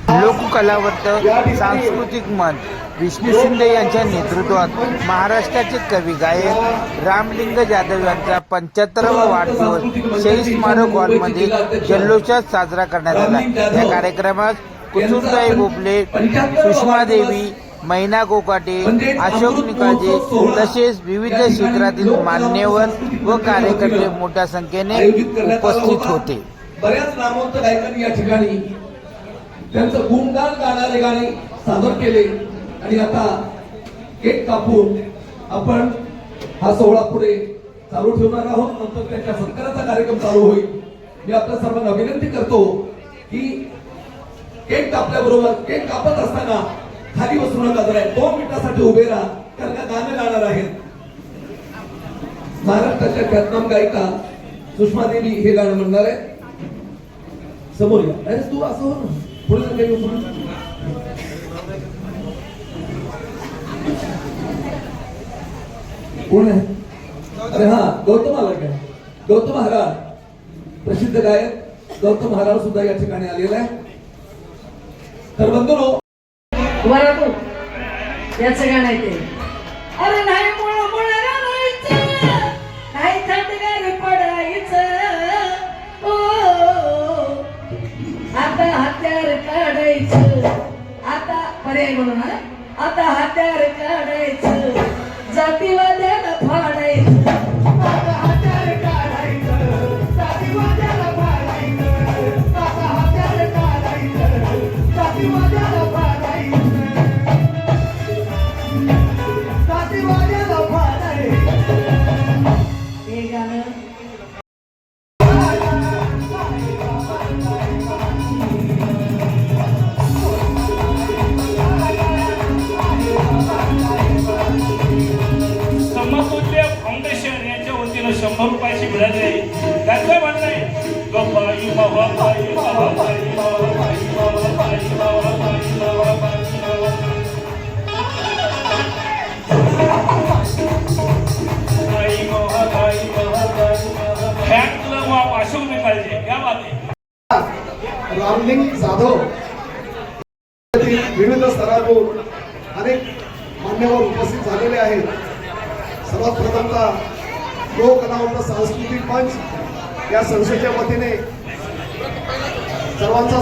लोककलावंत सांस्कृतिक मंच विष्णू शिंदे यांच्या नेतृत्वात महाराष्ट्राचे कवी गायक रामलिंग जाधव यांचा 75वा वाढदिवस शहीद स्मारक हॉलमध्ये जल्लोषात साजरा करण्यात आला। या कार्यक्रमात कुसुमताई भोपले, सुषमा देवी, मैना कोकाटे, अशोक निकाळजे तसेच विविध क्षेत्रातील मान्यवर व कार्यकर्ते मोठ्या संख्येने उपस्थित होते। बऱ्याच नामवंत गायकांनी या ठिकाणी त्यांचं गुणगान गाणारे गाणे सादर केले आणि आता केक कापून आपण हा सोहळा पुढे चालू ठेवणार आहोत। नंतर त्यांच्या सत्काराचा कार्यक्रम चालू होईल। मी आपल्या सर्वांना विनंती करतो की केक कापल्याबरोबर केक कापत असताना खाली बसू नका, जरा 2 मिनिटासाठी उभे राहा, कारण का गाणं गाणार आहेत महाराष्ट्राच्या ख्यातनाम गायिका सुषमा देवी हे गाणं म्हणणार आहे। समोर या, अरे तू असं हो ना, पुढे कोण आहे? अरे हा, गौतम आला काय? गौतम महाराज, प्रसिद्ध गायक गौतम महाराज सुद्धा या ठिकाणी आलेला आहे। तर बंधूंनो, याचं गाणं आहे ते, अरे नाही मुळ रडायचं, नाही थंडगार पडायचं, ओ आता हत्यार काढायचं, आता पर्याय म्हणून आता हत्यार काढायचं, जातीवाद्याला फाडायचं, आता हत्यार काढायचं, जातीवाद्याला फाडायचं, आता हत्यार काढायचं, जातीवाद्याला फाडायचं, जातीवाद्याला फाडायचं। हे गाणं समतुल्य फाउंडेशन यांच्या वतीनं 100 रुपयाची मिळाली आहे। त्याचं म्हणणं आहे गप्पाई बाबा बाई बाबा बाई बाबा बाई बाबा बाई बाबा बाई बाबा बाई बाबा बाई बाबा fan club of Ashok Nikalje, क्या बात आहे। रामलिंग जाधव विविध स्तरावरून अनेक मान्यवर उपस्थित झालेले आहेत। सर्वात प्रथमतः लोककलावंत सांस्कृतिक मंच या संस्थेच्या वतीने सर्वांचा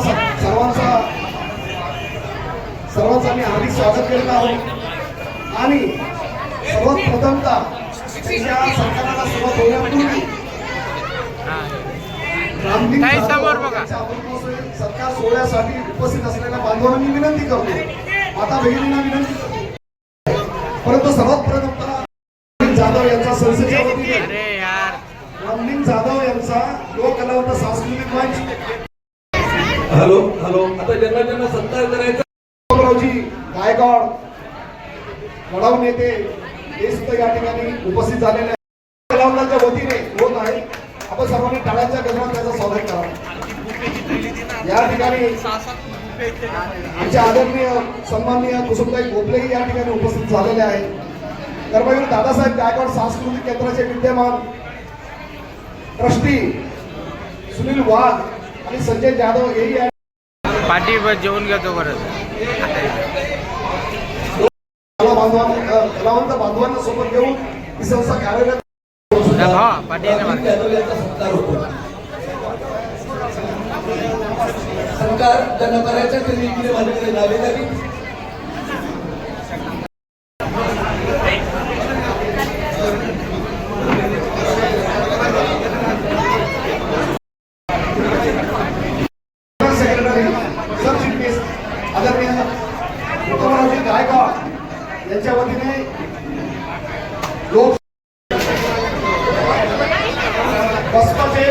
मी हार्दिक स्वागत करत आहोत आणि सर्वात प्रथमतः या सरकारला सुरुवात होण्यापूर्वी रामलिंग सत्कार सोहळ्यासाठी उपस्थित असलेल्या बांधवांना मी विनंती करतो, माता भगिनींना विनंती करतो, परंतु सर्वात प्रथमतः जाधव यांचा संस्थेच्या वतीने रामलिंग जाधव यांचा लोककलावंत सांस्कृतिक मंच हॅलो आता ज्यांना सत्कार करायचा रावजी गायकवाड वडाव नेते हे सुद्धा या ठिकाणी उपस्थित झालेले आहेत। कलावंतांच्या वतीने होत आहे, आपण सर्वांनी टाळ्यांच्या गजरात त्याचं स्वागत करावं। या ठिकाणी आमचे आदरणीय सन्माननीय कुसुमताई भोपलेही या ठिकाणी उपस्थित झालेले आहेत। कर्मवीर दादासाहेब गायकवाड सांस्कृतिक केंद्राचे विद्यमान ट्रस्टी सुनील वाघ आणि संजय जाधव हेही पाठीवर जेवण घेतो परत कलावंत बांधवांना सोबत घेऊन ही संस्था कार्यरत सरकार त्यांना करायच्या तरी इकडे माझ्याकडे नावे द्यावी। यांच्या वतीने लोक बसपाचे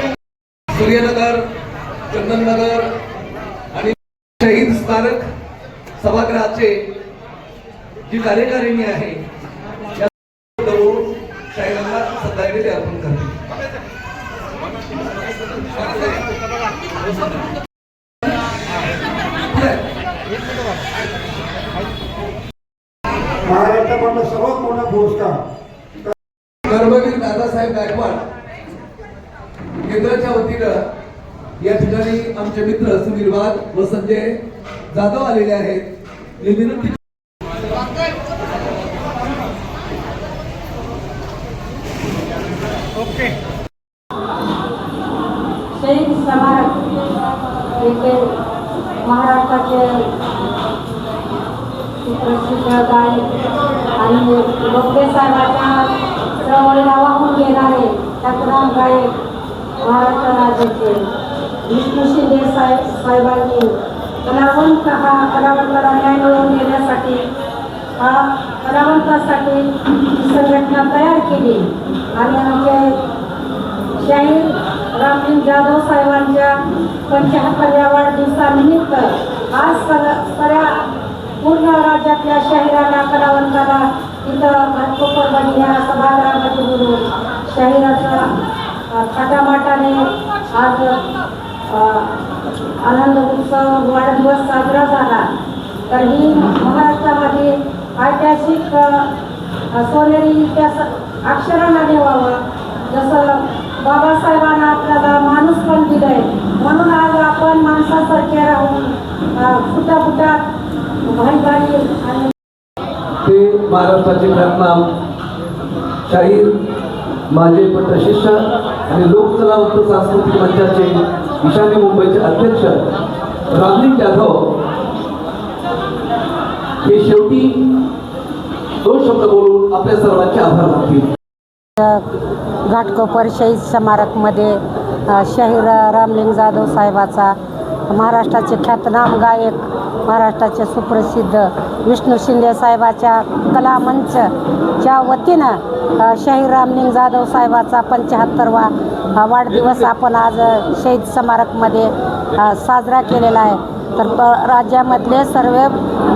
सूर्यनगर, चंदननगर आणि शहीद स्मारक सभागृहाचे जी कार्यकारिणी आहे या शाहिरांना श्रद्धांजली अर्पण करते। महाराष्ट्रामधला सर्वात मोठा पुरस्कार कर्मवीर दादासाहेब गायकवाड केंद्राच्या वतीनं या ठिकाणी आमचे मित्र सुनील वाघ व संजय जाधव आलेले आहेत. मी विनंती शहीद स्मारक येथे महाराष्ट्राचे सुप्रसिद्ध गायक आणि लोकदेव साहेबांच्या चळवळीला वाहून घेणारे ख्यातनाम गायक महाराष्ट्र राज्याचे विष्णू शिंदे साहेबांनी कलावंताला न्याय मिळवून देण्यासाठी कलावंतासाठी संघटना तयार केली आणि आमचे शाहीर रामलिंग जाधव साहेबांच्या 75व्या वाढदिवसानिमित्त आज सगळ्या पूर्ण राज्यातल्या शाहिराला कलावंताला इथं घाटकोपरवाडी या सभागृहामध्ये बोलून शाहिराचा थाटामाटाने आज आनंद उत्सव वाढदिवस साजरा झाला. तर ही महाराष्ट्रामध्ये ऐतिहासिक सोनेरी इतिहास अक्षरांना ठेवावं. जसं बाबासाहेबांना आपल्याला माणूस पण दिलंय म्हणून आज आपण माणसासारखे राहून फुटाफुटात भाई आणि ते महाराष्ट्राचे ख्यातनाम शाहीर माझे पटशिष्य आणि लोककलावंत सांस्कृतिक मंचाचे ईशान्य मुंबईचे अध्यक्ष रामलिंग जाधव हे शेवटी 2 शब्द बोलून आपल्या सर्वांचे आभार मानतील. घाटकोपर शहीद स्मारकमध्ये शाहीर रामलिंग जाधव साहेबाचा महाराष्ट्राचे ख्यातनाम गायक महाराष्ट्राचे सुप्रसिद्ध विष्णू शिंदे साहेबाच्या कलामंचच्या वतीनं शाहीर रामलिंग जाधव साहेबाचा 75वा वाढदिवस आपण आज शहीद स्मारकमध्ये साजरा केलेला आहे. तर राज्यामधले सर्व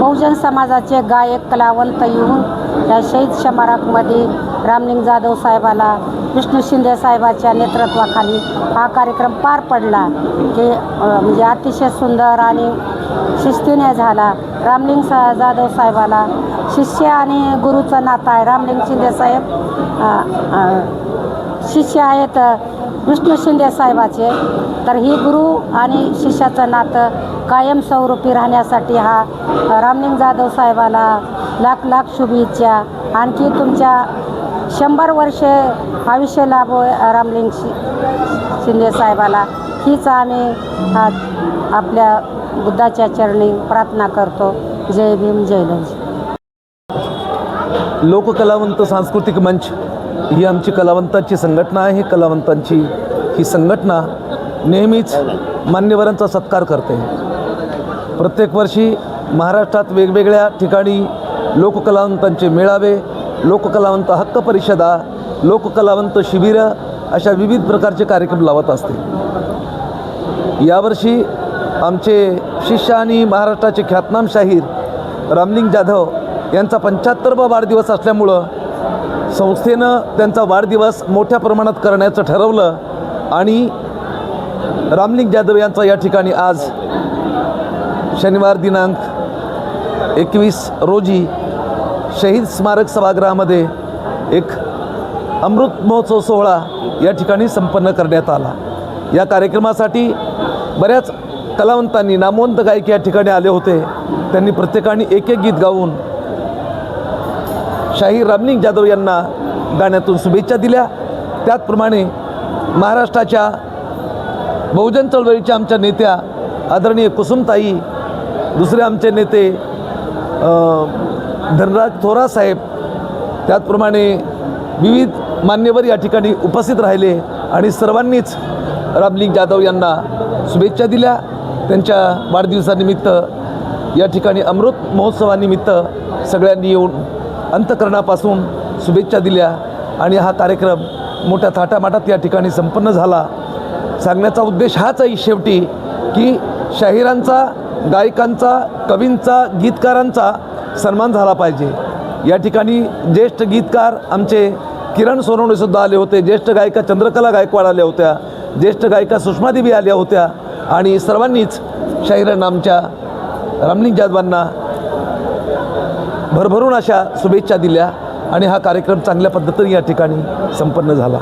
बहुजन समाजाचे गायक कलावंत येऊन या शहीद स्मारकमध्ये रामलिंग जाधव साहेबाला विष्णू शिंदे साहेबाच्या नेतृत्वाखाली हा कार्यक्रम पार पडला की म्हणजे अतिशय सुंदर आणि शिस्तीने झाला. रामलिंग जाधव साहेबाला शिष्य आणि गुरुचं नातं आहे. रामलिंग शिंदे साहेब शिष्य आहेत विष्णू शिंदे साहेबाचे. तर ही गुरु आणि शिष्याचं नातं कायमस्वरूपी राहण्यासाठी हा रामलिंग जाधव साहेबाला लाख लाख शुभेच्छा. आणखी तुमच्या 100 वर्षे आयुष्य लाभो रामलिंग शिंदे साहेबाला हीच आम्ही आपल्या बुद्धाच्या चरणी प्रार्थना करतो. जय भीम जय लंज. लोककलावंत सांस्कृतिक मंच ही आमची कलावंतांची संघटना आहे. कलावंतांची ही संघटना नेहमीच मान्यवरांचा सत्कार करते. प्रत्येक वर्षी महाराष्ट्रात वेगवेगळ्या ठिकाणी लोककलावंतांचे मेळावे, लोककलावंत हक्क परिषदा, लोककलावंत शिबिरं अशा विविध प्रकारचे कार्यक्रम लावत असते. यावर्षी आमचे शिष्य आणि महाराष्ट्राचे ख्यातनाम शाहीर रामलिंग जाधव यांचा 75वा वाढदिवस असल्यामुळं संस्थेनं त्यांचा वाढदिवस मोठ्या प्रमाणात करण्याचं ठरवलं आणि रामलिंग जाधव यांचा या ठिकाणी आज शनिवार दिनांक 21 रोजी शहीद स्मारक सभागृहामध्ये एक अमृत महोत्सव सोहळा या ठिकाणी संपन्न करण्यात आला. या कार्यक्रमासाठी बऱ्याच कलावंतांनी, नामवंत गायक या ठिकाणी आले होते. त्यांनी प्रत्येकाने एक गीत गाऊन शाहीर रामलिंग जाधव यांना गाण्यातून शुभेच्छा दिल्या. त्याचप्रमाणे महाराष्ट्राच्या बहुजन चळवळीच्या आमच्या नेत्या आदरणीय कुसुमताई, दुसरे आमचे नेते धनराज थोरात साहेब, त्याचप्रमाणे विविध मान्यवर या ठिकाणी उपस्थित राहिले आणि सर्वांनीच रामलिंग जाधव यांना शुभेच्छा दिल्या. त्यांच्या वाढदिवसानिमित्त या ठिकाणी अमृत महोत्सवानिमित्त सगळ्यांनी येऊन अंतःकरणापासून शुभेच्छा दिल्या आणि हा कार्यक्रम मोठ्या थाटामाटात या ठिकाणी संपन्न झाला. सांगण्याचा उद्देश हाच आहे शेवटी की शाहिरांचा, गायकांचा, कवींचा, गीतकारांचा सन्मान झाला पाहिजे. या ठिकाणी ज्येष्ठ गीतकार आमचे किरण सोनवणेसुद्धा आले होते, ज्येष्ठ गायिका चंद्रकला गायकवाड आल्या होत्या, ज्येष्ठ गायिका सुषमादेवी आल्या होत्या आणि सर्वांनीच शाहिरांना, आमच्या रामलिंग जाधवांना भरभरून अशा शुभेच्छा दिल्या आणि हा कार्यक्रम चांगल्या पद्धतीने या ठिकाणी संपन्न झाला.